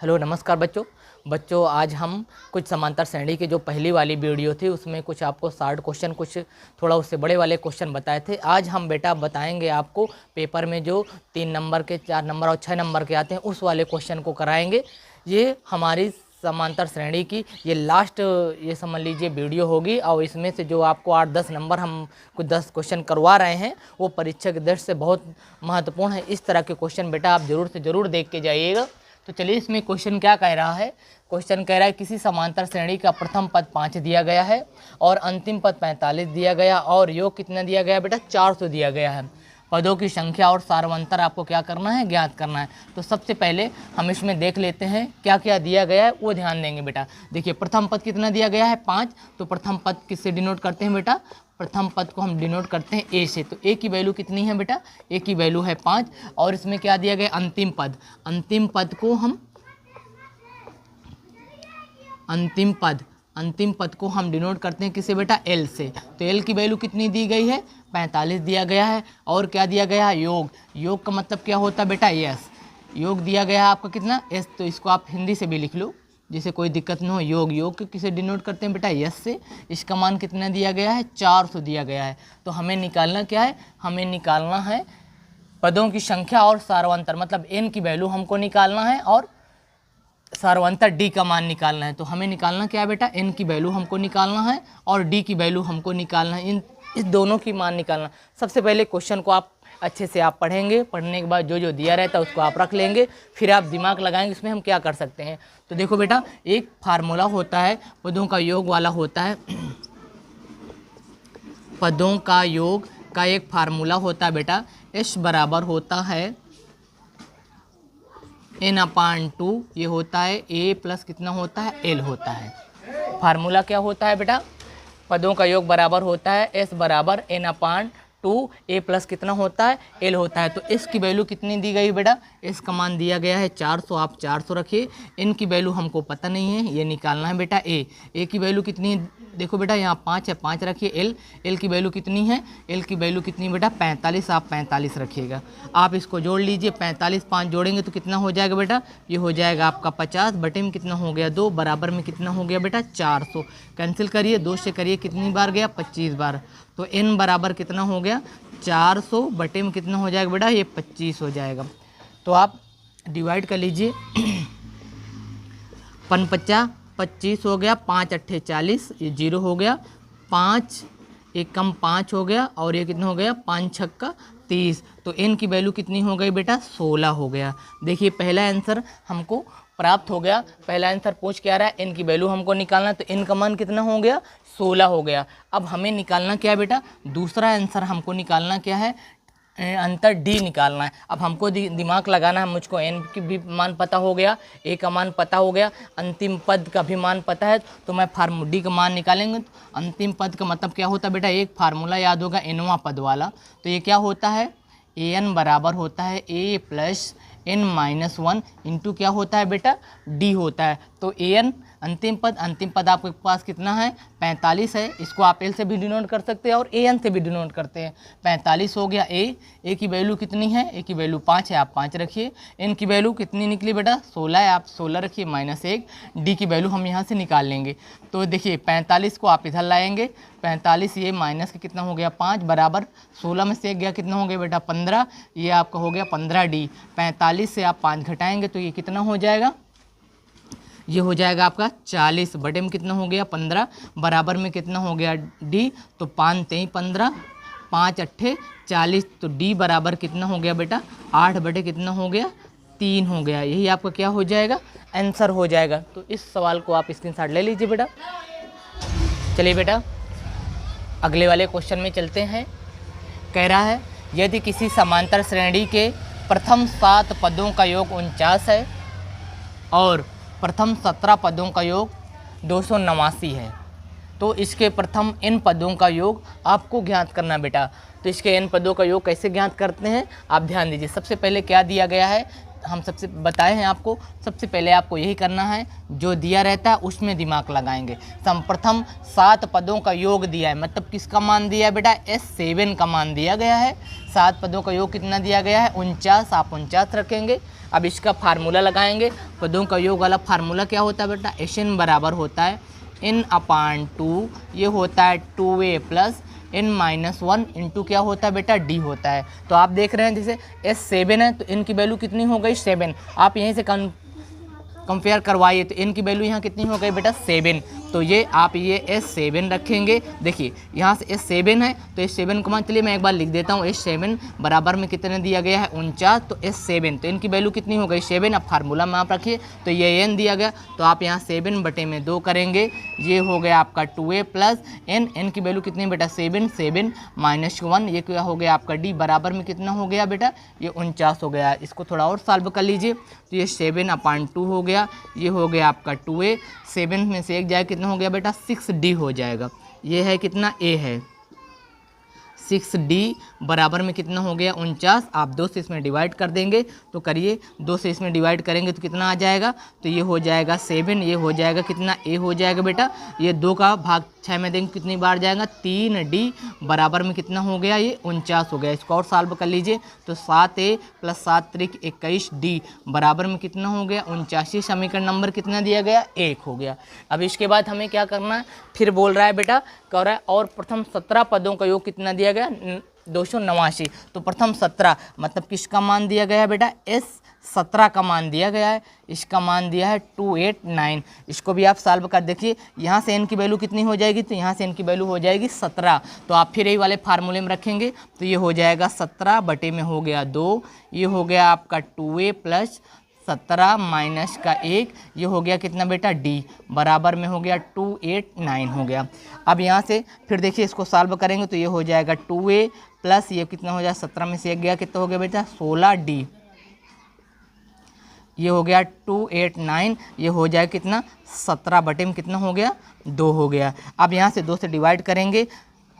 Hello नमस्कार बच्चों आज हम कुछ समांतर श्रेणी की जो पहली वाली वीडियो थी उसमें कुछ आपको शार्ट क्वेश्चन, कुछ थोड़ा उससे बड़े वाले क्वेश्चन बताए थे। आज हम बेटा बताएंगे आपको पेपर में जो 3 नंबर के, 4 नंबर और 6 नंबर के आते हैं उस वाले क्वेश्चन को कराएंगे। ये हमारी समांतर श्रेणी की ये लास्ट, ये समझ लीजिए वीडियो होगी और इसमें से जो आपको 8-10 नंबर हम कुछ 10 क्वेश्चन करवा रहे हैं वो परीक्षा की दृष्टि से बहुत महत्वपूर्ण है। इस तरह के क्वेश्चन बेटा आप ज़रूर से ज़रूर देख के जाइएगा। तो चलिए इसमें क्वेश्चन क्या कह रहा है। क्वेश्चन कह रहा है किसी समांतर श्रेणी का प्रथम पद 5 दिया गया है और अंतिम पद 45 दिया गया और योग कितना दिया गया बेटा 400 दिया गया है। पदों की संख्या और सारवंतर आपको क्या करना है, ज्ञात करना है। तो सबसे पहले हम इसमें देख लेते हैं क्या क्या दिया गया है, वो ध्यान देंगे बेटा। देखिए प्रथम पद कितना दिया गया है 5, तो प्रथम पद किससे डिनोट करते हैं बेटा, प्रथम पद को हम डिनोट करते हैं ए से। तो ए की वैल्यू कितनी है बेटा, ए की वैल्यू है 5। और इसमें क्या दिया गया अंतिम पद, अंतिम पद को हम अंतिम पद को हम डिनोट करते हैं किससे बेटा, एल से। तो एल की वैल्यू कितनी दी गई है, 45 दिया गया है। और क्या दिया गया है, योग। योग का मतलब क्या होता है बेटा, यस। योग दिया गया है आपका कितना, एस। तो इसको आप हिंदी से भी लिख लो जिसे कोई दिक्कत न हो। योग, योग किसे डिनोट करते हैं बेटा, यस से। इसका मान कितना दिया गया है, 400 दिया गया है। तो हमें निकालना क्या है, हमें निकालना है पदों की संख्या और सारवंतर, मतलब एन की वैल्यू हमको निकालना है और सारवंतर डी का मान निकालना है। तो हमें निकालना क्या है बेटा, एन की वैल्यू हमको निकालना है और डी की वैल्यू हमको निकालना है। इस दोनों की मान निकालना। सबसे पहले क्वेश्चन को आप अच्छे से आप पढ़ेंगे, पढ़ने के बाद जो जो दिया रहता है उसको आप रख लेंगे, फिर आप दिमाग लगाएंगे इसमें हम क्या कर सकते हैं। तो देखो बेटा, एक फार्मूला होता है पदों का योग वाला होता है। पदों का योग का एक फार्मूला होता है बेटा, एस बराबर होता है n/2। ये होता है a प्लस कितना होता है, l होता है। फार्मूला क्या होता है बेटा, पदों का योग बराबर होता है s बराबर n/2, a प्लस कितना होता है, l होता है। तो s की वैल्यू कितनी दी गई बेटा, s का मान दिया गया है 400, आप 400 रखिए। n की वैल्यू हमको पता नहीं है, ये निकालना है बेटा a की वैल्यू कितनी, देखो बेटा यहाँ 5 है, 5 रखिए। l की वैल्यू कितनी है, l की वैल्यू कितनी बेटा 45, आप 45 रखिएगा। आप इसको जोड़ लीजिए, 45 5 जोड़ेंगे तो कितना हो जाएगा बेटा, ये हो जाएगा आपका 50 बटे में कितना हो गया 2, बराबर में कितना हो गया बेटा 400। कैंसिल करिए, 2 से करिए, कितनी बार गया 25 बार। तो n बराबर कितना हो गया 400 बटे में कितना हो जाएगा बेटा, ये 25 हो जाएगा। तो आप डिवाइड कर लीजिए, 55 25 हो गया, 5 8 40, ये 0 हो गया, 5 एक कम 5 हो गया और ये कितना हो गया 5 6 30। तो n की वैल्यू कितनी हो गई बेटा 16 हो गया। देखिए पहला आंसर हमको प्राप्त हो गया। पहला आंसर पूछ क्या रहा है, n की वैल्यू हमको निकालना है, तो n का मान कितना हो गया 16 हो गया। अब हमें निकालना क्या है बेटा, दूसरा आंसर हमको निकालना क्या है, अंतर डी निकालना है। अब हमको दिमाग लगाना है, मुझको एन की भी मान पता हो गया, ए का मान पता हो गया, अंतिम पद का भी मान पता है, तो मैं फार्मूला डी का मान निकालेंगे। तो अंतिम पद का मतलब क्या होता है बेटा, एक फार्मूला याद होगा एनवां पद वाला। तो ये क्या होता है, ए एन बराबर होता है ए प्लस n-1 इंटू क्या होता है बेटा, डी होता है। तो ए एन अंतिम पद आपके पास कितना है 45 है, इसको आप एल से भी डिनोट कर सकते हैं और ए एन से भी डिनोट करते हैं। 45 हो गया ए की वैल्यू कितनी है, ए की वैल्यू 5 है, आप 5 रखिए। एन की वैल्यू कितनी निकली बेटा 16 है, आप 16 रखिए, -1। डी की वैल्यू हम यहाँ से निकाल लेंगे। तो देखिए 45 को आप इधर लाएंगे, 45 ये माइनस के कितना हो गया 5 बराबर 16 में से 1 गया, कितना हो गया बेटा 15, ये आपका हो गया 15 डी। 45 से आप 5 घटाएंगे तो ये कितना हो जाएगा, ये हो जाएगा आपका 40 बटे में कितना हो गया 15, बराबर में कितना हो गया डी। तो 5 3 15, 5 8 40, तो डी बराबर कितना हो गया बेटा 8 बटे कितना हो गया 3 हो गया। यही आपका क्या हो जाएगा, आंसर हो जाएगा। तो इस सवाल को आप स्क्रीनशॉट ले लीजिए बेटा। चलिए बेटा अगले वाले क्वेश्चन में चलते हैं। कह रहा है यदि किसी समांतर श्रेणी के प्रथम 7 पदों का योग 49 है और प्रथम 17 पदों का योग 289 है, तो इसके प्रथम n पदों का योग आपको ज्ञात करना बेटा। तो इसके n पदों का योग कैसे ज्ञात करते हैं, आप ध्यान दीजिए। सबसे पहले क्या दिया गया है, हम सबसे बताए हैं आपको, सबसे पहले आपको यही करना है, जो दिया रहता है उसमें दिमाग लगाएंगे। प्रथम 7 पदों का योग दिया है, मतलब किसका मान दिया है बेटा, S7 का मान दिया गया है। 7 पदों का योग कितना दिया गया है 49, आप 49 रखेंगे। अब इसका फार्मूला लगाएंगे। पदों का योग वाला फार्मूला क्या होता है बेटा, Sn बराबर होता है n/2, ये होता है 2a प्लस n-1 इंटू क्या होता है बेटा d होता है। तो आप देख रहे हैं जैसे S7 है तो n की वैल्यू कितनी हो गई 7। आप यहीं से कंपेयर करवाइए तो n की वैल्यू यहाँ कितनी हो गई बेटा 7। तो ये आप ये S7 रखेंगे। देखिए यहाँ से S7 है तो S7 को मान, चलिए मैं एक बार लिख देता हूँ। S7 बराबर में कितने दिया गया है 49, तो S7 तो n की वैल्यू कितनी हो गई 7। अब फार्मूला में आप रखिए तो ये n दिया गया, तो आप यहाँ 7/2 करेंगे, ये हो गया आपका 2a प्लस n की वैल्यू कितनी बेटा 7, 7 - 1, ये क्या हो गया आपका d बराबर में कितना हो गया बेटा ये 49 हो गया। इसको थोड़ा और सॉल्व कर लीजिए तो ये 7/2 हो गया, ये हो गया आपका 2a, 7 में से 1 जाए कितना हो गया बेटा 6d हो जाएगा। ये है कितना a है 6d बराबर में कितना हो गया 49। आप 2 से इसमें डिवाइड कर देंगे तो करिए, 2 से इसमें डिवाइड करेंगे तो कितना आ जाएगा, तो ये हो जाएगा 7, ये हो जाएगा कितना a हो जाएगा बेटा, ये 2 का भाग 6 में देंगे कितनी बार जाएगा 3d बराबर में कितना हो गया ये 49 हो गया। इसको और सॉल्व कर लीजिए तो 7a प्लस 7 त्रिक 21d बराबर में कितना हो गया 49। समीकरण नंबर कितना दिया गया 1 हो गया। अब इसके बाद हमें क्या करना है, फिर बोल रहा है बेटा कह रहा है और प्रथम 17 पदों का योग कितना दिया गया 289। तो प्रथम 17 मतलब किसका मान दिया गया है बेटा S17 का मान दिया गया है, इसका मान दिया है 289। इसको भी आप सॉल्व कर देखिए, यहाँ से n की वैल्यू कितनी हो जाएगी, तो यहाँ से n की वैल्यू हो जाएगी 17। तो आप फिर यही वाले फार्मूले में रखेंगे तो ये हो जाएगा 17 बटे में हो गया 2, ये हो गया आपका 2a प्लस 17 माइनस का 1, ये हो गया कितना बेटा d बराबर में हो गया 289 हो गया। अब यहाँ से फिर देखिए इसको सॉल्व करेंगे तो ये हो जाएगा 2a प्लस ये कितना हो जाएगा 17 में से 1 गया कितना हो गया बेटा 16d, ये हो गया 289, ये हो जाएगा कितना 17 बटे में कितना हो गया 2 हो गया। अब यहाँ से 2 से डिवाइड करेंगे,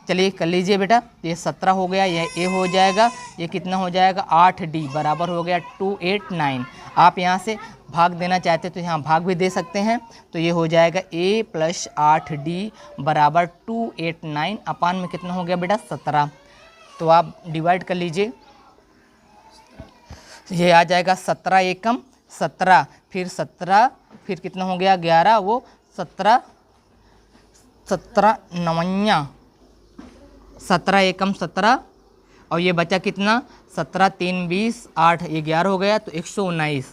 चलिए कर लीजिए बेटा, ये 17 हो गया, यह a हो जाएगा, ये कितना हो जाएगा 8d बराबर हो गया 289। आप यहाँ से भाग देना चाहते तो यहाँ भाग भी दे सकते हैं, तो ये हो जाएगा a प्लस 8d बराबर 289 अपान में कितना हो गया बेटा 17। तो आप डिवाइड कर लीजिए, ये आ जाएगा 17 एकम 17, फिर 17 फिर कितना हो गया 11, वो 17 नवैया 17 एकम 17 और ये बचा कितना 17 3 20 8, ये 11 हो गया तो 119,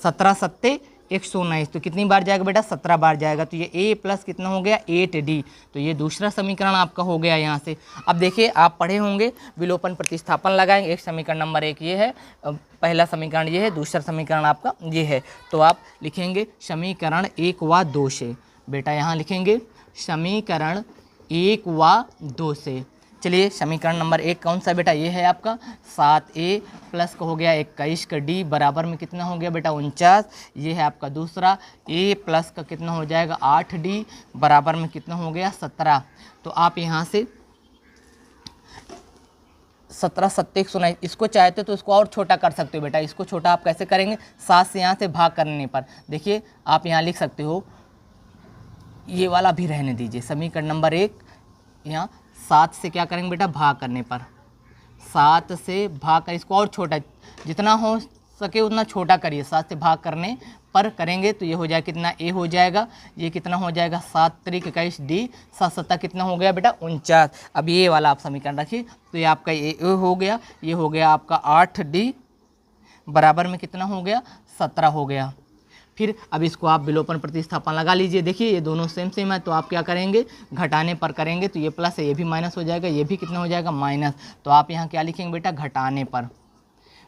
17 सत्ते 119, तो कितनी बार जाएगा बेटा 17 बार जाएगा। तो ये a प्लस कितना हो गया 8d, तो ये दूसरा समीकरण आपका हो गया यहाँ से। अब देखिए आप पढ़े होंगे विलोपन प्रतिस्थापन लगाएंगे, एक समीकरण नंबर 1 ये है, पहला समीकरण ये है, दूसरा समीकरण आपका ये है। तो आप लिखेंगे समीकरण 1 व 2 से, बेटा यहाँ लिखेंगे समीकरण 1 व 2 से। चलिए समीकरण नंबर 1 कौन सा बेटा, ये है आपका 7a प्लस का हो गया 21 का d बराबर में कितना हो गया बेटा 49, ये है आपका दूसरा a प्लस का कितना हो जाएगा 8d बराबर में कितना हो गया 17। तो आप यहाँ से 17 सत्ते 119, इसको चाहते तो इसको और छोटा कर सकते हो बेटा। इसको छोटा आप कैसे करेंगे, 7 से यहाँ से भाग करने पर देखिए आप यहाँ लिख सकते हो, ये वाला भी रहने दीजिए, समीकरण नंबर 1 यहाँ 7 से क्या करेंगे बेटा भाग करने पर, 7 से भाग कर इसको और छोटा जितना हो सके उतना छोटा करिए, 7 से भाग करने पर करेंगे तो ये हो जाएगा कितना a हो जाएगा, ये कितना हो जाएगा 7 त्रिक 21 d, 7 सत्ता कितना हो गया बेटा 49। अब ये वाला आप समीकरण रखिए तो ये आपका a हो गया, ये हो गया आपका 8d बराबर में कितना हो गया 17 हो गया। फिर अब इसको आप विलोपन प्रतिस्थापन लगा लीजिए, देखिए ये दोनों सेम सेम है तो आप क्या करेंगे घटाने पर करेंगे तो ये प्लस है, ये भी माइनस हो जाएगा, ये भी कितना हो जाएगा माइनस। तो आप यहाँ क्या लिखेंगे बेटा घटाने पर,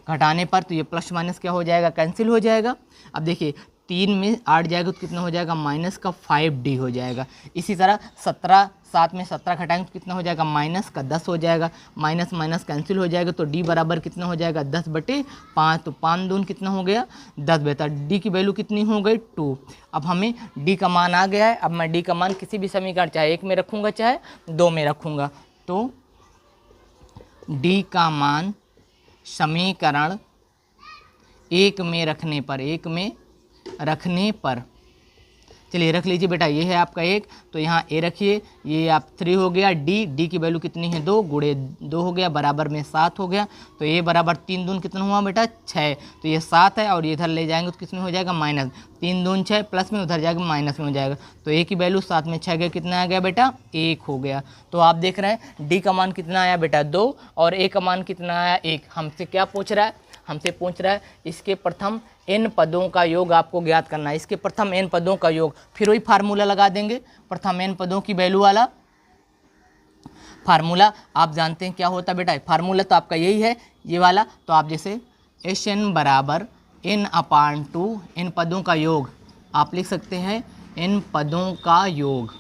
घटाने पर तो ये प्लस माइनस क्या हो जाएगा कैंसिल हो जाएगा। अब देखिए 3 में 8 जाएगा तो कितना हो जाएगा माइनस का 5d हो जाएगा। इसी तरह 17 7 में 17 घटाएंगे तो कितना हो जाएगा माइनस का 10 हो जाएगा, माइनस माइनस कैंसिल हो जाएगा तो d बराबर कितना हो जाएगा 10/5, तो 5 दून कितना हो गया 10 बेटा, d की वैल्यू कितनी हो गई 2। अब हमें d का मान आ गया है, अब मैं d का मान किसी भी समीकरण चाहे 1 में रखूँगा चाहे 2 में रखूँगा, तो d का मान समीकरण 1 में रखने पर, 1 में रखने पर चलिए रख लीजिए बेटा, ये है आपका 1, तो यहाँ a रखिए, ये आप 3 हो गया, d की वैल्यू कितनी है 2 गुणे 2 हो गया, बराबर में 7 हो गया। तो a बराबर 3 दून कितना हुआ बेटा 6, तो ये 7 है और ये इधर ले जाएंगे तो कितने हो जाएगा माइनस, 3 दून 6 प्लस में उधर जाएगा माइनस में हो जाएगा। तो a की वैल्यू 7 में 6 गया, कितना आ गया बेटा 1 हो गया। तो आप देख रहे हैं d का मान कितना आया बेटा 2 और a का मान कितना आया 1। हमसे क्या पूछ रहा है, हमसे पूछ रहा है इसके प्रथम n पदों का योग आपको ज्ञात करना है, इसके प्रथम n पदों का योग। फिर वही फार्मूला लगा देंगे, प्रथम n पदों की वैल्यू वाला फार्मूला आप जानते हैं क्या होता है बेटा, फार्मूला तो आपका यही है ये वाला। तो आप जैसे Sn बराबर n/2 n पदों का योग आप लिख सकते हैं, n पदों का योग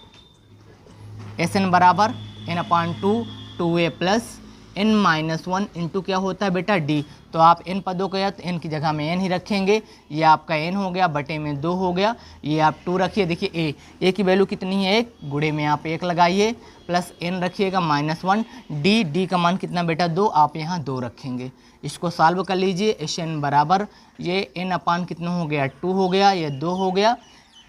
Sn बराबर n/2 2a plus n-1 into क्या होता है बेटा d। तो आप n पदों का या तो n की जगह में n ही रखेंगे, ये आपका n हो गया, बटे में 2 हो गया, ये आप 2 रखिए। देखिए a की वैल्यू कितनी है 1, गुणे में आप 1 लगाइए, प्लस n रखिएगा -1, d का मान कितना बेटा 2, आप यहाँ 2 रखेंगे। इसको सॉल्व कर लीजिए, Sn बराबर ये n/, कितना हो गया 2 हो गया, ये 2 हो गया।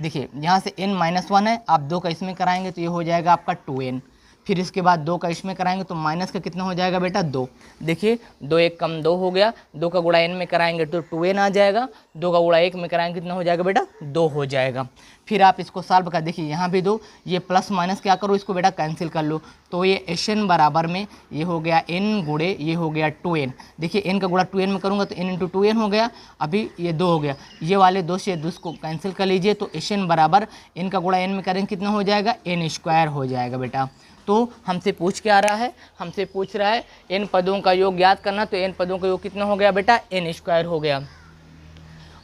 देखिए यहाँ से n-1 है, आप 2 का इसमें कराएंगे तो ये हो जाएगा आपका 2n, फिर इसके बाद 2 का इसमें कराएंगे तो माइनस का कितना हो जाएगा बेटा 2। देखिए 2 1 कम 2 हो गया, 2 का गुणा n में कराएंगे तो 2n आ जाएगा, 2 का गुणा 1 में कराएंगे कितना हो जाएगा बेटा 2 हो जाएगा। फिर आप इसको सॉल्व कर, देखिए यहाँ भी 2, ये प्लस माइनस क्या करो इसको बेटा कैंसिल कर लो। तो ये Sn बराबर में ये हो गया n गुणे ये हो गया 2n। देखिए n का गुणा 2n में करूँगा तो n इंटू 2n हो गया, अभी ये 2 हो गया, ये वाले 2 से 2 को कैंसिल कर लीजिए। तो Sn बराबर n का गुणा n में करेंगे कितना हो जाएगा n² हो जाएगा बेटा। तो हमसे पूछ क्या रहा है, हमसे पूछ रहा है n पदों का योग ज्ञात करना, तो n पदों का योग कितना हो गया बेटा n² हो गया।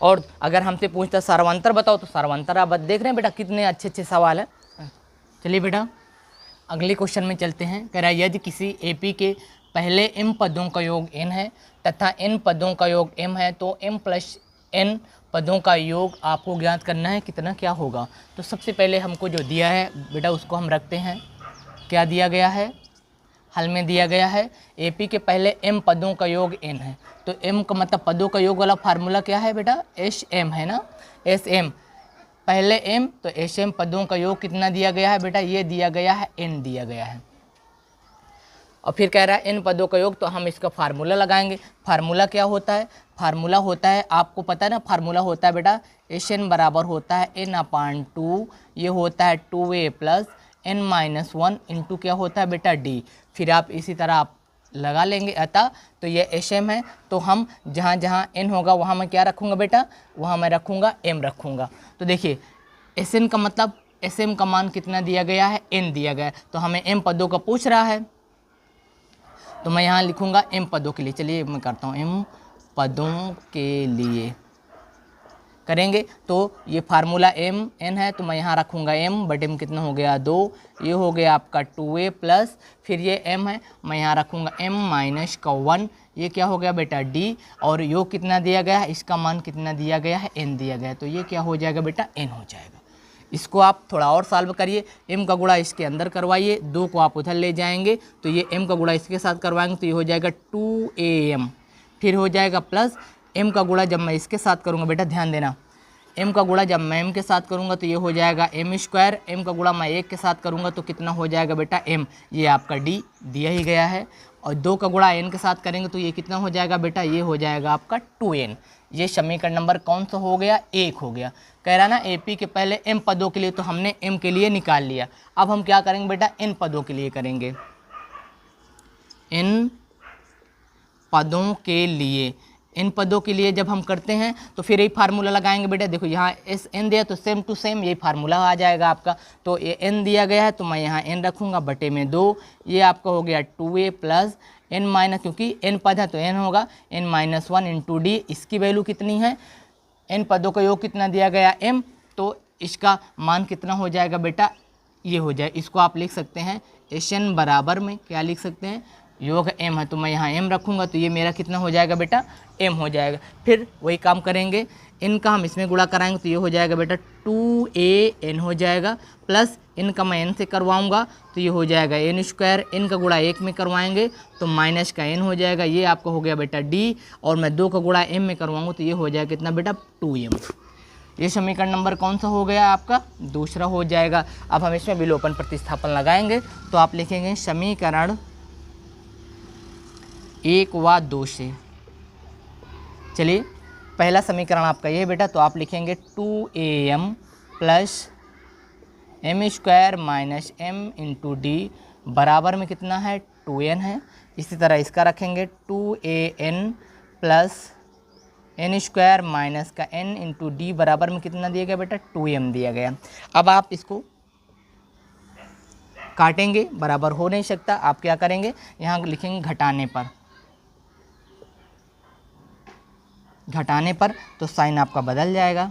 और अगर हमसे पूछता सार्वंतर बताओ, तो सार्वंतर आप देख रहे हैं बेटा कितने अच्छे अच्छे सवाल है। चलिए बेटा अगले क्वेश्चन में चलते हैं। कह रहा है यदि किसी AP के पहले m पदों का योग n है तथा n पदों का योग m है, तो m प्लस n पदों का योग आपको ज्ञात करना है, कितना क्या होगा। तो सबसे पहले हमको जो दिया है बेटा उसको हम रखते हैं, क्या दिया गया है, हल में दिया गया है AP के पहले m पदों का योग n है, तो m का मतलब पदों का योग वाला फार्मूला क्या है बेटा Sm है ना, Sm पहले m, तो Sm पदों का योग कितना दिया गया है बेटा, ये दिया गया है n दिया गया है। और फिर कह रहा है n पदों का योग, तो हम इसका फार्मूला लगाएंगे। फार्मूला क्या होता है, फार्मूला होता है आपको पता है ना, फार्मूला होता है बेटा Sn बराबर होता है n/2, ये होता है 2a प्लस n-1 इंटू क्या होता है बेटा d। फिर आप इसी तरह आप लगा लेंगे अतः, तो ये Sm है, तो हम जहाँ जहाँ n होगा वहाँ मैं क्या रखूँगा बेटा, वहाँ मैं रखूँगा m रखूँगा। तो देखिए Sn का मतलब Sm का मान कितना दिया गया है n दिया गया है, तो हमें m पदों का पूछ रहा है, तो मैं यहाँ लिखूँगा m पदों के लिए। चलिए मैं करता हूँ m पदों के लिए करेंगे, तो ये फार्मूला n है, तो मैं यहाँ रखूँगा m बटे में कितना हो गया 2, ये हो गया आपका 2a प्लस, फिर ये m है मैं यहाँ रखूँगा m-1, ये क्या हो गया बेटा d, और योग कितना दिया गया है, इसका मान कितना दिया गया है n दिया गया है, तो ये क्या हो जाएगा बेटा n हो जाएगा। इसको आप थोड़ा और सॉल्व करिए, m का गुणा इसके अंदर करवाइए, 2 को आप उधर ले जाएंगे तो ये m का गुणा इसके साथ करवाएंगे तो ये हो जाएगा 2am, फिर हो जाएगा प्लस m का गुणा जब मैं इसके साथ करूँगा बेटा ध्यान देना, m का गुणा जब मैं m के साथ करूँगा तो ये हो जाएगा m², m का गुणा मैं 1 के साथ करूँगा तो कितना हो जाएगा बेटा m, ये आपका d दिया ही गया है। और 2 का गुणा n के साथ करेंगे तो ये कितना हो जाएगा बेटा, ये हो जाएगा आपका 2n। ये समीकरण नंबर कौन सा हो गया, 1 हो गया। कह रहा ना AP के पहले m पदों के लिए, तो हमने m के लिए निकाल लिया। अब हम क्या करेंगे बेटा, n पदों के लिए करेंगे, n पदों के लिए। इन पदों के लिए जब हम करते हैं तो फिर यही फार्मूला लगाएंगे बेटा। देखो यहाँ Sn दिया तो सेम टू सेम यही फार्मूला आ जाएगा आपका। तो ये n दिया गया है तो मैं यहाँ n रखूँगा बटे में 2, ये आपका हो गया 2a प्लस n माइनस, क्योंकि n पद है तो n होगा n-1 इंटू d। इसकी वैल्यू कितनी है, n पदों का योग कितना दिया गया m, तो इसका मान कितना हो जाएगा बेटा, ये हो जाए। इसको आप लिख सकते हैं Sn बराबर में क्या लिख सकते हैं, योग m है तो मैं यहाँ m रखूँगा तो ये मेरा कितना हो जाएगा बेटा m हो जाएगा। फिर वही काम करेंगे, इनका हम इसमें गुणा कराएंगे तो ये हो जाएगा बेटा 2an हो जाएगा, प्लस इनका मैं n से करवाऊँगा तो ये हो जाएगा n², इनका गुणा 1 में करवाएंगे तो माइनस का n हो जाएगा, ये आपका हो गया बेटा d, और मैं 2 का गुणा m में करवाऊँगा तो ये हो जाएगा कितना बेटा 2m। ये समीकरण नंबर कौन सा हो गया आपका, दूसरा हो जाएगा। अब हम इसमें विलोपन प्रतिस्थापन लगाएंगे तो आप लिखेंगे समीकरण 1 व 2 से। चलिए पहला समीकरण आपका ये बेटा, तो आप लिखेंगे 2am plus m² minus m into D बराबर में कितना है 2n है। इसी तरह इसका रखेंगे 2an प्लस n² माइनस का n इंटू डी बराबर में कितना दिया गया बेटा 2m दिया गया। अब आप इसको काटेंगे, बराबर हो नहीं सकता, आप क्या करेंगे यहाँ लिखेंगे घटाने पर तो साइन आपका बदल जाएगा।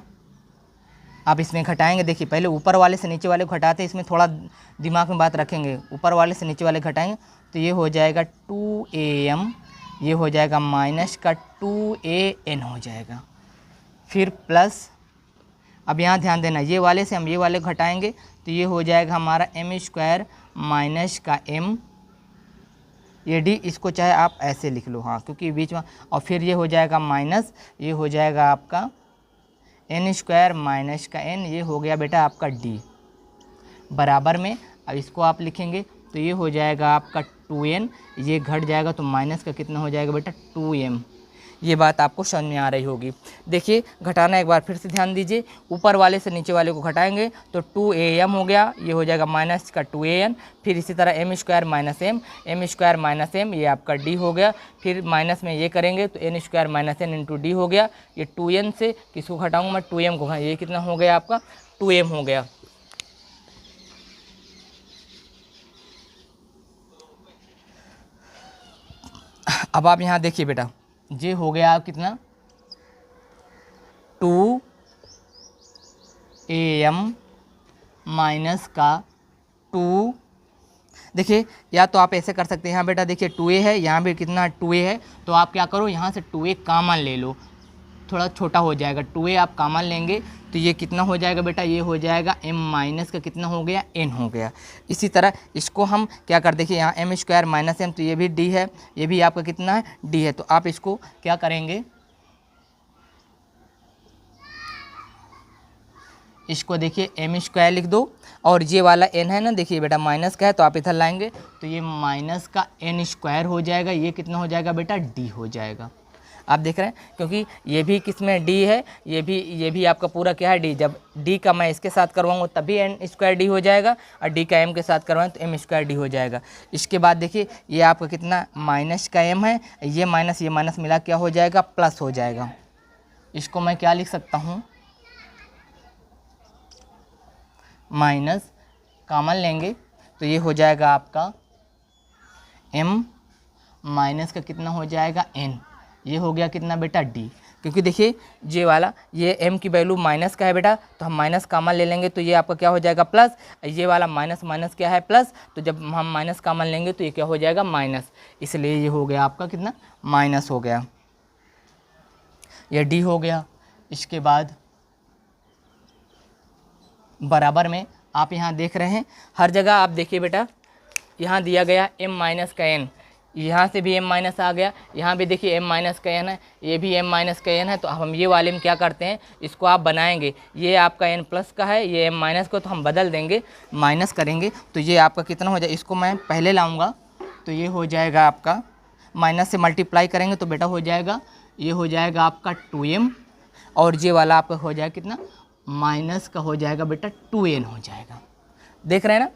आप इसमें घटाएंगे, देखिए पहले ऊपर वाले से नीचे वाले को घटाते, इसमें थोड़ा दिमाग में बात रखेंगे, ऊपर वाले से नीचे वाले घटाएंगे तो ये हो जाएगा 2am, ये हो जाएगा माइनस का 2an हो जाएगा, फिर प्लस। अब यहाँ ध्यान देना, ये वाले से हम ये वाले घटाएंगे तो ये हो जाएगा हमारा m² माइनस का m, ये डी, इसको चाहे आप ऐसे लिख लो, हाँ क्योंकि बीच में, और फिर ये हो जाएगा माइनस, ये हो जाएगा आपका n² माइनस का n, ये हो गया बेटा आपका d बराबर में। अब इसको आप लिखेंगे तो ये हो जाएगा आपका 2n, ये घट जाएगा तो माइनस का कितना हो जाएगा बेटा 2m। ये बात आपको समझ में आ रही होगी। देखिए घटाना एक बार फिर से ध्यान दीजिए, ऊपर वाले से नीचे वाले को घटाएंगे तो 2am हो गया, ये हो जाएगा माइनस का 2an, फिर इसी तरह m² minus m² minus m, ये आपका d हो गया, फिर माइनस में ये करेंगे तो n² minus n into D हो गया। ये 2n से किसको घटाऊँगा मैं 2m को, ये कितना हो गया आपका 2m हो गया। अब आप यहाँ देखिए बेटा, ये हो गया कितना 2am माइनस का 2, देखिए या तो आप ऐसे कर सकते हैं, यहाँ बेटा देखिए 2a है, यहाँ भी कितना 2a है, तो आप क्या करो यहाँ से 2a कॉमन ले लो, थोड़ा छोटा हो जाएगा, 2a आप कॉमन लेंगे तो ये कितना हो जाएगा बेटा, ये हो जाएगा m माइनस का कितना हो गया n हो गया। इसी तरह इसको हम क्या कर, देखिए यहाँ m² माइनस m, तो ये भी d है, ये भी आपका कितना है d है, तो आप इसको क्या करेंगे, इसको देखिए m² लिख दो, और ये वाला n है ना, देखिए बेटा माइनस का है तो आप इधर लाएंगे तो ये माइनस का n² हो जाएगा, ये कितना हो जाएगा बेटा d हो जाएगा। आप देख रहे हैं, क्योंकि ये भी किसमें d है, ये भी आपका पूरा क्या है d, जब d का मैं इसके साथ करवाऊंगा तभी n² d हो जाएगा, और d का m के साथ करवाएं तो m² d हो जाएगा। इसके बाद देखिए ये आपका कितना माइनस का m है, ये माइनस मिला क्या हो जाएगा प्लस हो जाएगा। इसको मैं क्या लिख सकता हूँ, माइनस कॉमन लेंगे तो ये हो जाएगा आपका m माइनस का कितना हो जाएगा n, ये हो गया कितना बेटा d, क्योंकि देखिए ये वाला ये m की वैल्यू माइनस का है बेटा, तो हम माइनस कॉमन ले लेंगे तो ये आपका क्या हो जाएगा प्लस, ये वाला माइनस माइनस क्या है प्लस, तो जब हम माइनस कॉमन लेंगे तो ये क्या हो जाएगा माइनस, इसलिए ये हो गया आपका कितना माइनस हो गया, ये d हो गया। इसके बाद बराबर में आप यहाँ देख रहे हैं, हर जगह आप देखिए बेटा यहाँ दिया गया m माइनस का n, यहाँ से भी m माइनस आ गया, यहाँ भी देखिए m माइनस का n है, ये भी m माइनस का n है, तो हम ये वाले में क्या करते हैं, इसको आप बनाएंगे, ये आपका n प्लस का है, ये m माइनस को तो हम बदल देंगे, माइनस करेंगे तो ये आपका कितना हो जाएगा, इसको मैं पहले लाऊंगा तो ये हो जाएगा आपका माइनस से मल्टीप्लाई करेंगे तो बेटा हो जाएगा, ये हो जाएगा आपका 2m, और ये वाला आपका हो जाएगा कितना माइनस का हो जाएगा बेटा 2n हो जाएगा। देख रहे हैं ना,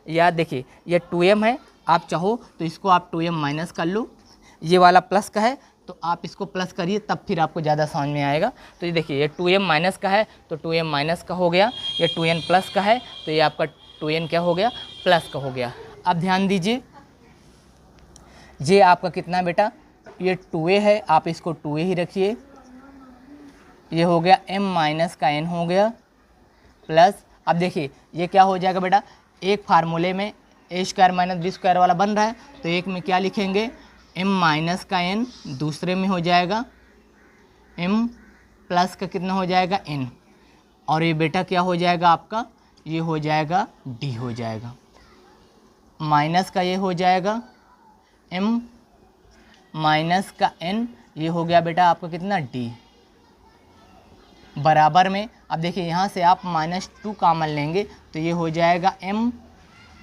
याद देखिए ये 2m है, आप चाहो तो इसको आप 2m माइनस कर लो, ये वाला प्लस का है तो आप इसको प्लस करिए, तब फिर आपको ज़्यादा समझ में आएगा। तो ये देखिए ये 2m माइनस का है तो 2m माइनस का हो गया, ये 2n प्लस का है तो ये आपका 2n क्या हो गया प्लस का हो गया। अब ध्यान दीजिए ये आपका कितना बेटा, ये 2a है, आप इसको 2a ही रखिए, ये हो गया m माइनस का n हो गया प्लस। अब देखिए ये क्या हो जाएगा बेटा, एक फार्मूले में a² माइनस b² वाला बन रहा है तो एक में क्या लिखेंगे m माइनस का n, दूसरे में हो जाएगा m प्लस का कितना हो जाएगा n, और ये बेटा क्या हो जाएगा आपका, ये हो जाएगा d हो जाएगा, माइनस का ये हो जाएगा m माइनस का n, ये हो गया बेटा आपका कितना d, बराबर में अब देखिए यहाँ से आप -2 कॉमन लेंगे तो ये हो जाएगा m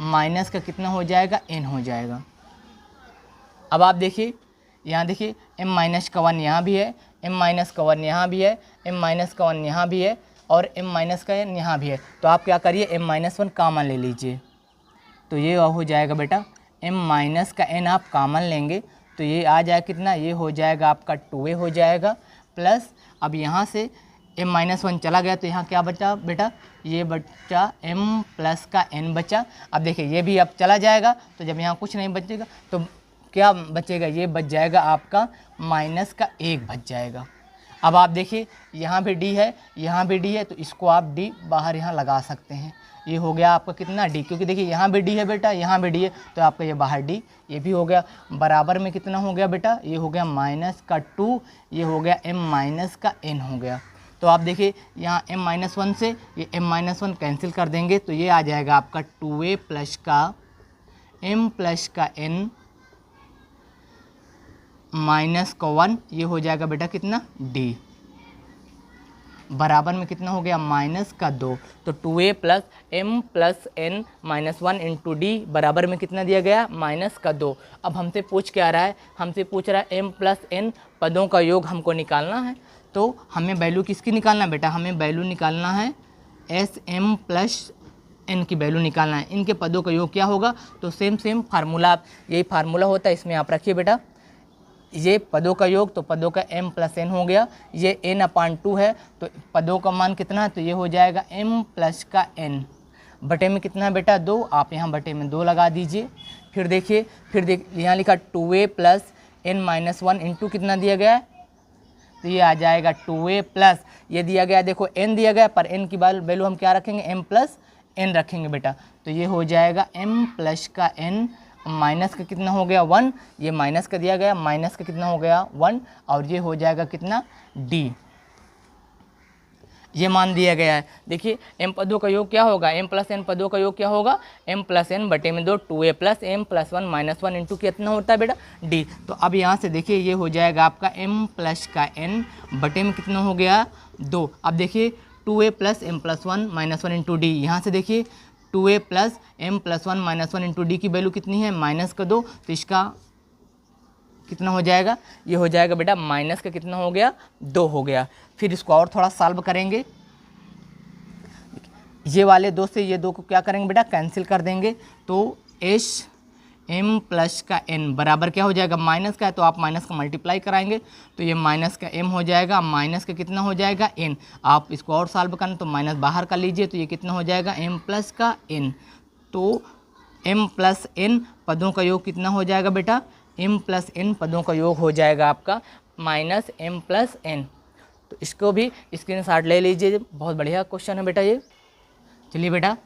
माइनस का कितना हो जाएगा n हो जाएगा। अब आप देखिए यहाँ देखिए m माइनस का 1 यहाँ भी है, m माइनस का 1 यहाँ भी है, m माइनस का 1 यहाँ भी है और m माइनस का n यहाँ भी है। तो आप क्या करिए m माइनस 1 कॉमन ले लीजिए तो ये हो जाएगा बेटा m माइनस का n आप कॉमन लेंगे तो ये आ जाएगा कितना, ये हो जाएगा आपका 2a हो जाएगा प्लस अब यहाँ से m माइनस 1 चला गया तो यहाँ क्या बचा बेटा, ये बचा m प्लस का n बचा। अब देखिए ये भी अब चला जाएगा तो जब यहाँ कुछ नहीं बचेगा तो क्या बचेगा, ये बच जाएगा आपका माइनस का 1 बच जाएगा। अब आप देखिए यहाँ भी d है, यहाँ भी d है तो इसको आप d बाहर यहाँ लगा सकते हैं। ये हो गया आपका कितना d, क्योंकि देखिए यहाँ भी d है बेटा, यहाँ भी d है तो आपका ये बाहर d ये भी हो गया। बराबर में कितना हो गया बेटा, ये हो गया माइनस का 2, ये हो गया m माइनस का n हो गया। तो आप देखिए यहाँ m माइनस 1 से ये m माइनस 1 कैंसिल कर देंगे तो ये आ जाएगा आपका 2a प्लस का m प्लस का n माइनस का 1, ये हो जाएगा बेटा कितना d। बराबर में कितना हो गया माइनस का 2, तो 2a plus m plus n minus 1 into D बराबर में कितना दिया गया माइनस का 2। अब हमसे पूछ क्या रहा है, हमसे पूछ रहा है m प्लस n पदों का योग हमको निकालना है। तो हमें वैल्यू किसकी निकालना है बेटा, हमें वैल्यू निकालना है एस एम प्लस n की वैल्यू निकालना है। इनके पदों का योग क्या होगा, तो सेम फार्मूला, यही फार्मूला होता है, इसमें आप रखिए बेटा। ये पदों का योग तो पदों का m प्लस n हो गया, ये n/2 है तो पदों का मान कितना है, तो ये हो जाएगा m प्लस का n बटे में कितना है बेटा 2, आप यहाँ बटे में 2 लगा दीजिए। फिर देखिए यहाँ लिखा 2a plus n minus 1 into कितना दिया गया है, तो ये आ जाएगा 2a प्लस ये दिया गया, देखो n दिया गया पर n की वैल्यू हम क्या रखेंगे m प्लस n रखेंगे बेटा। तो ये हो जाएगा m प्लस का n माइनस का कितना हो गया 1, ये माइनस का दिया गया, माइनस का कितना हो गया 1 और ये हो जाएगा कितना d, ये मान दिया गया है। देखिए m पदों का योग क्या होगा, m प्लस n पदों का योग क्या होगा, m प्लस n बटे में 2 2a plus m plus 1 minus 1 into कितना होता है बेटा d। तो अब यहाँ से देखिए ये हो जाएगा आपका m प्लस का n बटे में कितना हो गया 2। अब देखिए 2a plus m plus 1 minus 1 into D, यहाँ से देखिए 2a plus m plus 1 minus 1 into D की वैल्यू कितनी है माइनस का 2, तो इसका कितना हो जाएगा, ये हो जाएगा बेटा माइनस का कितना हो गया 2 हो गया। फिर इसको और थोड़ा सॉल्व करेंगे, ये वाले 2 से ये 2 को क्या करेंगे बेटा कैंसिल कर देंगे। तो एस m प्लस का n बराबर क्या हो जाएगा, माइनस का है तो आप माइनस का मल्टीप्लाई कराएंगे तो ये माइनस का m हो जाएगा, माइनस का कितना हो जाएगा n। आप इसको और सॉल्व करना तो माइनस बाहर कर लीजिए तो ये कितना हो जाएगा m प्लस का n। तो m प्लस n पदों का योग कितना हो जाएगा बेटा, m प्लस n पदों का योग हो जाएगा आपका माइनस m प्लस n। तो इसको भी स्क्रीनशॉट ले लीजिए, बहुत बढ़िया क्वेश्चन है बेटा ये। चलिए बेटा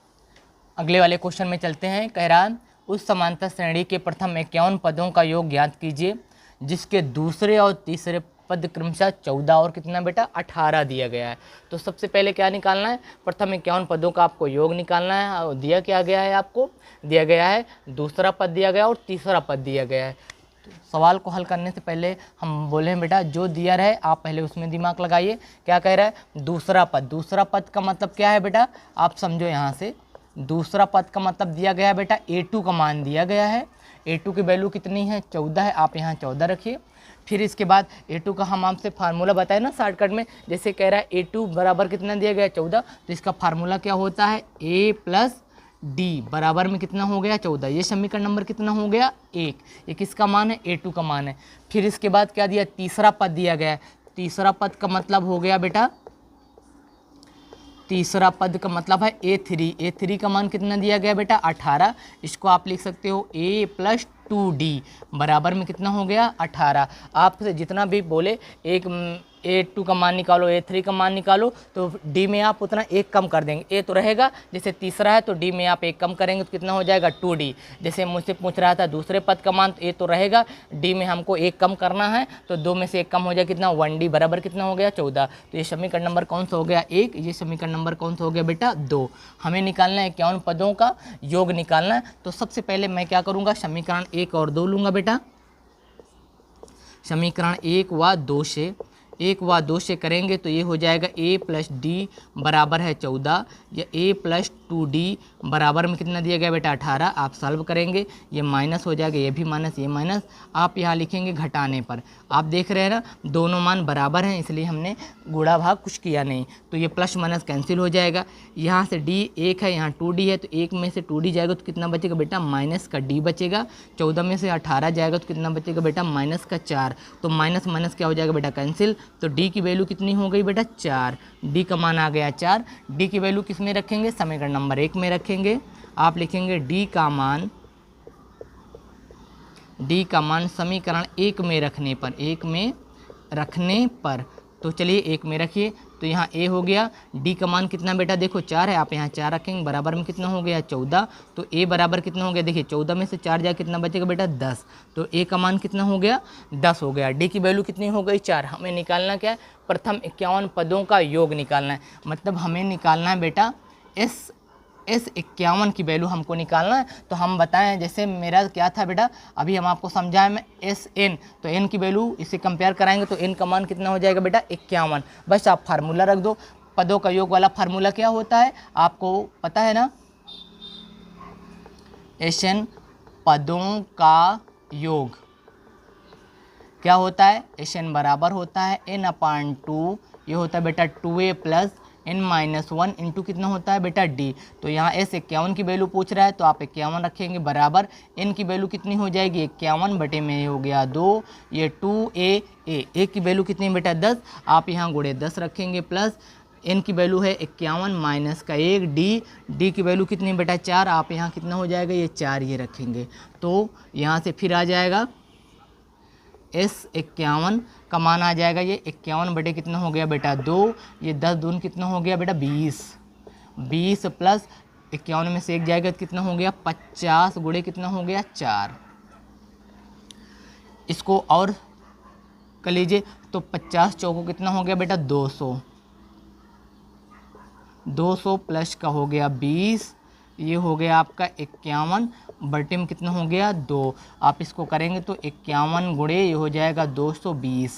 अगले वाले क्वेश्चन में चलते हैं। कह रहा है उस समांतर श्रेणी के प्रथम 51 पदों का योग ज्ञात कीजिए जिसके दूसरे और तीसरे पद क्रमशः 14 और कितना बेटा 18 दिया गया है। तो सबसे पहले क्या निकालना है, प्रथम 51 पदों का आपको योग निकालना है और दिया क्या गया है, आपको दिया गया है दूसरा पद दिया गया और तीसरा पद दिया गया है। तो सवाल को हल करने से पहले हम बोले हैं बेटा जो दिया रहे आप पहले उसमें दिमाग लगाइए। क्या कह रहा है दूसरा पद, दूसरा पद का मतलब क्या है बेटा, आप समझो यहाँ से दूसरा पद का मतलब दिया गया है बेटा a2 का मान दिया गया है, a2 की वैल्यू कितनी है 14 है, आप यहाँ 14 रखिए। फिर इसके बाद a2 का हम आपसे फार्मूला बताए ना शॉर्टकट में, जैसे कह रहा है a2 बराबर कितना दिया गया है 14, तो इसका फार्मूला क्या होता है a प्लस डी बराबर में कितना हो गया 14, ये समीकरण नंबर कितना हो गया 1, ये किसका मान है a2 का मान है। फिर इसके बाद क्या दिया, तीसरा पद दिया गया है, तीसरा पद का मतलब हो गया बेटा, तीसरा पद का मतलब है a3, a3 का मान कितना दिया गया बेटा 18, इसको आप लिख सकते हो a प्लस 2d बराबर में कितना हो गया 18। आपसे जितना भी बोले एक a2 का मान निकालो a3 का मान निकालो, तो d में आप उतना एक कम कर देंगे, a तो रहेगा, जैसे तीसरा है तो d में आप एक कम करेंगे तो कितना हो जाएगा 2d। जैसे मुझसे पूछ रहा था दूसरे पद का मान, तो a तो रहेगा, d में हमको एक कम करना है तो 2 में से एक कम हो जाए कितना 1d बराबर कितना हो गया 14। तो ये समीकरण नंबर कौन सा हो गया 1, ये समीकरण नंबर कौन सा हो गया बेटा 2। हमें निकालना है 51 पदों का योग निकालना है। तो सबसे पहले मैं क्या करूँगा, समीकरण 1 और 2 लूँगा बेटा, समीकरण 1 व 2 से 1 व 2 से करेंगे तो ये हो जाएगा a प्लस डी बराबर है 14, या a प्लस 2d बराबर में कितना दिया गया बेटा 18। आप सॉल्व करेंगे, ये माइनस हो जाएगा, ये भी माइनस, ये माइनस, आप यहाँ लिखेंगे घटाने पर। आप देख रहे हैं ना दोनों मान बराबर हैं, इसलिए हमने गुणा भाग कुछ किया नहीं, तो ये प्लस माइनस कैंसिल हो जाएगा। यहाँ से d 1 है, यहाँ 2d है, तो 1 में से 2d जाएगा तो कितना बचेगा बेटा माइनस का d बचेगा। 14 में से 18 जाएगा तो कितना बचेगा बेटा माइनस का 4, तो माइनस माइनस क्या हो जाएगा बेटा कैंसिल। तो d की वैल्यू कितनी हो गई बेटा 4, d का मान आ गया 4। d की वैल्यू किस में रखेंगे, समीकरण नंबर 1 में रखेंगे। आप लिखेंगे d का मान समीकरण 1 में रखने पर, तो चलिए 1 में रखिए, तो यहाँ a हो गया। d का मान कितना बेटा देखो 4 है, आप यहाँ 4 रखेंगे, बराबर में कितना हो गया 14, तो a बराबर कितना हो गया देखिए 14 में से 4 जाए कितना बचेगा बेटा 10, तो a का मान कितना हो गया 10 हो गया। d की वैल्यू कितनी हो गई 4। हमें निकालना क्या है, प्रथम 51 पदों का योग निकालना है, मतलब हमें निकालना है बेटा इस 51 की वैल्यू हमको निकालना है। तो हम बताएं, जैसे मेरा क्या था बेटा, अभी हम आपको समझाएं में एस एन, तो एन की वैल्यू इसे कंपेयर कराएंगे तो एन का मान कितना हो जाएगा बेटा 51। बस आप फार्मूला रख दो, पदों का योग वाला फार्मूला क्या होता है आपको पता है ना, एस एन पदों का योग क्या होता है, एस एन बराबर होता है n/2, ये होता है बेटा 2a प्लस n-1 इंटू कितना होता है बेटा d। तो यहाँ s 51 की वैल्यू पूछ रहा है तो आप 51 रखेंगे, बराबर n की वैल्यू कितनी हो जाएगी 51 बटे में हो गया 2, ये 2a की वैल्यू कितनी बेटा 10, आप यहाँ गुणे 10 रखेंगे, प्लस n की वैल्यू है 51 माइनस का 1 d की वैल्यू कितनी बेटा 4, आप यहाँ कितना हो जाएगा ये 4 ये रखेंगे, तो यहाँ से फिर आ जाएगा S51 का मान आ जाएगा ये 51 बटे कितना हो गया बेटा 2, ये 10 दून कितना हो गया बेटा 20 प्लस 51 में से 1 जाएगा तो कितना हो गया 50 गुणे कितना हो गया 4। इसको और कर लीजिए तो 50 चौको कितना हो गया बेटा 200 प्लस का हो गया 20, ये हो गया आपका 51 बटे में कितना हो गया 2। आप इसको करेंगे तो 51 गुणे ये हो जाएगा 220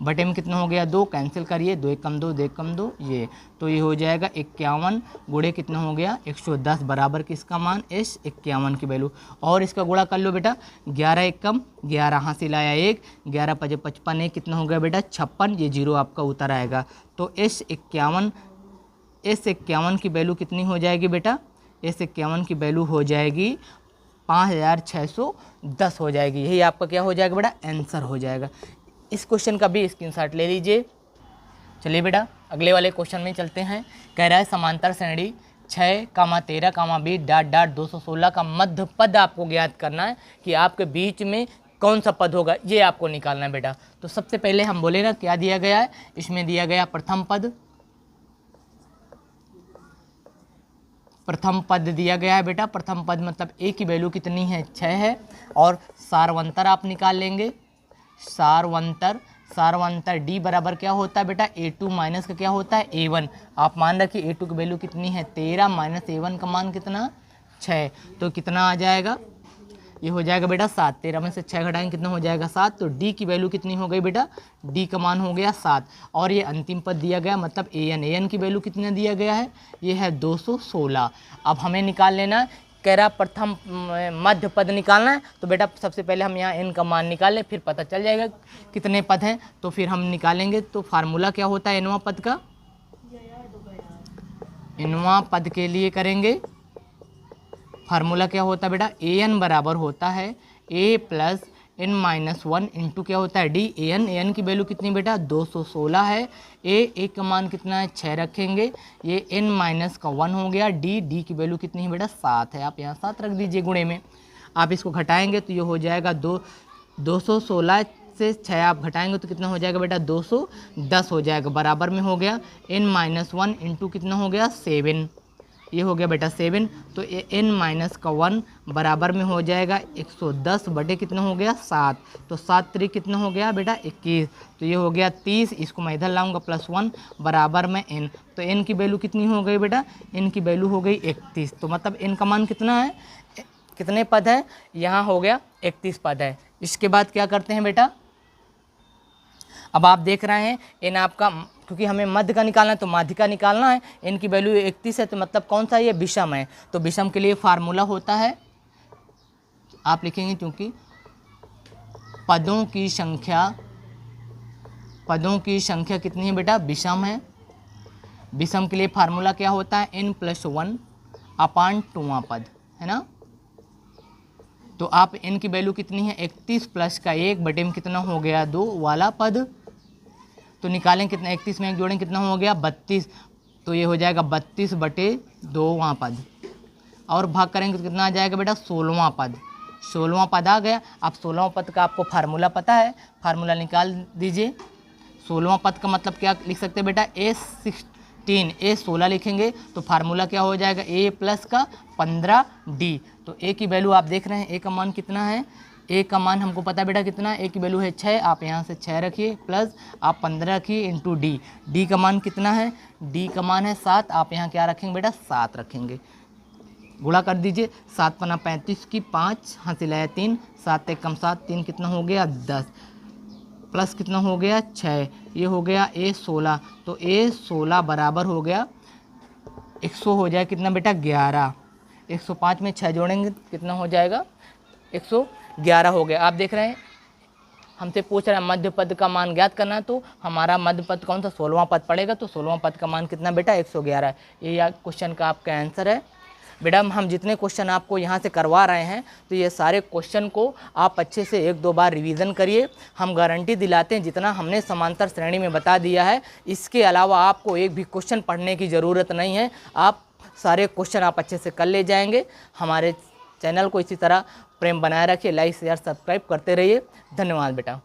बटे में कितना हो गया 2, कैंसिल करिए, 2 1 कम 2 2 1 कम 2 ये, तो ये हो जाएगा 51 गुणे कितना हो गया 110 बराबर किसका मान S51 की वैल्यू। और इसका गुणा कर लो बेटा, 11 1 कम 11 हासिल आया 1, 11 5 55 1 कितना हो गया बेटा 56, ये 0 आपका उत्तर आएगा। तो S51 की वैल्यू कितनी हो जाएगी बेटा, S51 की वैल्यू हो जाएगी 5610 हो जाएगी, यही आपका क्या हो जाएगा बेटा आंसर हो जाएगा। इस क्वेश्चन का भी स्क्रीनशॉट ले लीजिए। चलिए बेटा अगले वाले क्वेश्चन में चलते हैं। कह रहा है समांतर श्रेणी 6,13,20 216 का मध्य पद आपको ज्ञात करना है कि आपके बीच में कौन सा पद होगा, ये आपको निकालना है बेटा। तो सबसे पहले हम बोले ना क्या दिया गया है, इसमें दिया गया प्रथम पद दिया गया है बेटा। प्रथम पद मतलब a की वैल्यू कितनी है 6 है, और सारवंतर आप निकाल लेंगे, सारवंतर d बराबर क्या होता है बेटा a2 माइनस का क्या होता है a1। आप मान रखिए a2 की वैल्यू कितनी है 13 माइनस a1 का मान कितना 6, तो कितना आ जाएगा ये हो जाएगा बेटा 7, 13 में से 6 घटाएंगे कितना हो जाएगा 7, तो d की वैल्यू कितनी हो गई बेटा, d का मान हो गया 7। और ये अंतिम पद दिया गया मतलब an की वैल्यू कितना दिया गया है, ये है 216। अब हमें निकाल लेना है, कह रहा प्रथम मध्य पद निकालना है, तो बेटा सबसे पहले हम यहाँ n का मान निकाल लें, फिर पता चल जाएगा कितने पद हैं, तो फिर हम निकालेंगे। तो फार्मूला क्या होता है nवां पद का, nवां पद के लिए करेंगे फार्मूला क्या होता है बेटा, an बराबर होता है a प्लस n-1 इंटू क्या होता है d। an की वैल्यू कितनी बेटा 216 है, a का मान कितना है 6 रखेंगे, ये n-1 हो गया, d की वैल्यू कितनी है बेटा 7 है, आप यहाँ 7 रख दीजिए गुणे में। आप इसको घटाएंगे तो ये हो जाएगा 216 से 6 आप घटाएंगे तो कितना हो जाएगा बेटा 210 हो जाएगा, बराबर में हो गया n-1 इंटू कितना हो गया 7, ये हो गया बेटा 7, तो n-1 बराबर में हो जाएगा 110 बटे कितना हो गया 7, तो 7 3 कितना हो गया बेटा 21, तो ये हो गया 30, इसको मैं इधर लाऊंगा +1 बराबर में n, तो n की वैल्यू कितनी हो गई बेटा, n की वैल्यू हो गई 31। तो मतलब n का मान कितना है, कितने पद है, यहाँ हो गया 31 पद है। इसके बाद क्या करते हैं बेटा, अब आप देख रहे हैं n आपका, क्योंकि हमें मध्य का निकालना है तो माध्य का निकालना है, n की वैल्यू 31 है, तो मतलब कौन सा ये विषम है। तो विषम के लिए फार्मूला होता है, आप लिखेंगे क्योंकि पदों की संख्या कितनी है बेटा, विषम है। विषम के लिए फार्मूला क्या होता है, n+1 अपान 2वां पद, है ना। तो आप n की वैल्यू कितनी है, 31 प्लस का 1 बटे में कितना हो गया, 2 वाला पद। तो निकालें कितना, 31 में 1 जोड़ें कितना हो गया, 32। तो ये हो जाएगा 32 बटे 2वां पद, और भाग करेंगे तो कितना आ जाएगा बेटा, 16वां पद। 16वां पद आ गया। अब 16वां पद का आपको फार्मूला पता है, फार्मूला निकाल दीजिए। 16वां पद का मतलब क्या लिख सकते हैं बेटा, A16 लिखेंगे तो फार्मूला क्या हो जाएगा, A प्लस का 15D। तो A की वैल्यू आप देख रहे हैं, A का मान कितना है, A का मान हमको पता है बेटा कितना है, A की वैल्यू है 6, आप यहाँ से 6 रखिए प्लस आप 15 रखिए इंटू D। D का मान कितना है, D का मान है 7, आप यहाँ क्या रखेंगे बेटा, 7 रखेंगे। गुणा कर दीजिए, 7 पन्ना 35 की 5 हासिल लाया 3, 7 एक कम 7, 3 कितना हो गया 10, प्लस कितना हो गया 6, ये हो गया A16। तो A16 बराबर हो गया 100 हो जाए कितना बेटा 11। 105 में 6 जोड़ेंगे कितना हो जाएगा 111 हो गया। आप देख रहे हैं हमसे पूछ रहा है मध्य पद का मान ज्ञात करना है, तो हमारा मध्य पद कौन सा 16वां पद पड़ेगा। तो 16वां पद का मान कितना बेटा 111 है। ये क्वेश्चन का आपका आंसर है। बेटा हम जितने क्वेश्चन आपको यहाँ से करवा रहे हैं तो ये सारे क्वेश्चन को आप अच्छे से 1-2 बार रिवीजन करिए। हम गारंटी दिलाते हैं जितना हमने समांतर श्रेणी में बता दिया है, इसके अलावा आपको एक भी क्वेश्चन पढ़ने की ज़रूरत नहीं है। आप सारे क्वेश्चन आप अच्छे से कर ले जाएंगे। हमारे चैनल को इसी तरह प्रेम बनाए रखिए, लाइक शेयर सब्सक्राइब करते रहिए। धन्यवाद बेटा।